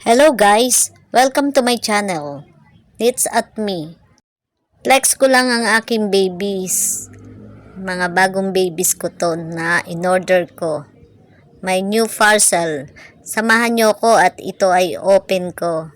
Hello guys! Welcome to my channel. It's at me. Flex ko lang ang aking babies. Mga bagong babies ko to na in-order ko. My new parcel. Samahan nyo ko at ito ay open ko.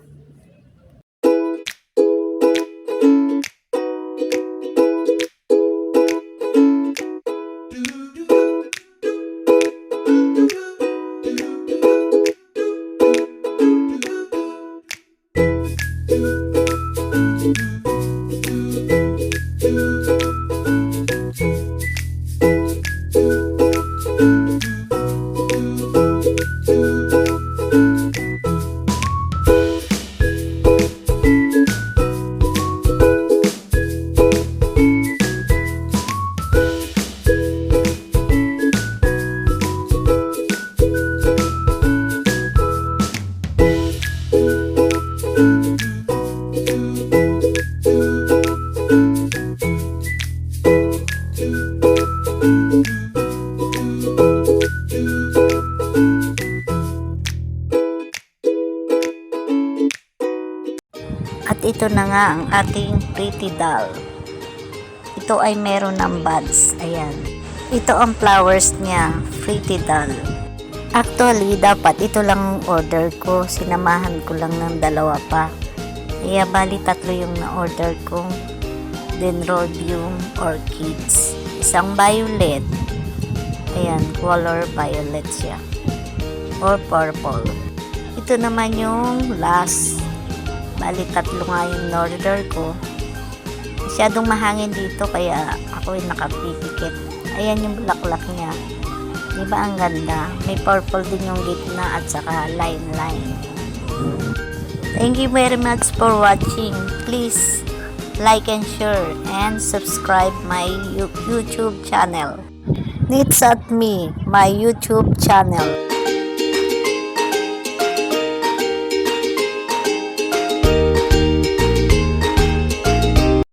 At ito na nga ang ating pretty doll. Ito ay meron ng buds. Ayan. Ito ang flowers niya. Pretty doll. Actually, dapat ito lang order ko. Sinamahan ko lang ng dalawa pa. Kaya bali tatlo yung na-order ko. Dendrobium orchids. Isang violet. Ayan, color violet siya. Or purple. Ito naman yung last. Bali tatlo nga yung order ko. Masyadong mahangin dito kaya ako yung nakapipikit. Ayan yung bulaklak niya. Diba ang ganda? May purple din yung gitna at saka line. Thank you very much for watching. Please like and share and subscribe my YouTube channel. It's at me, my YouTube channel.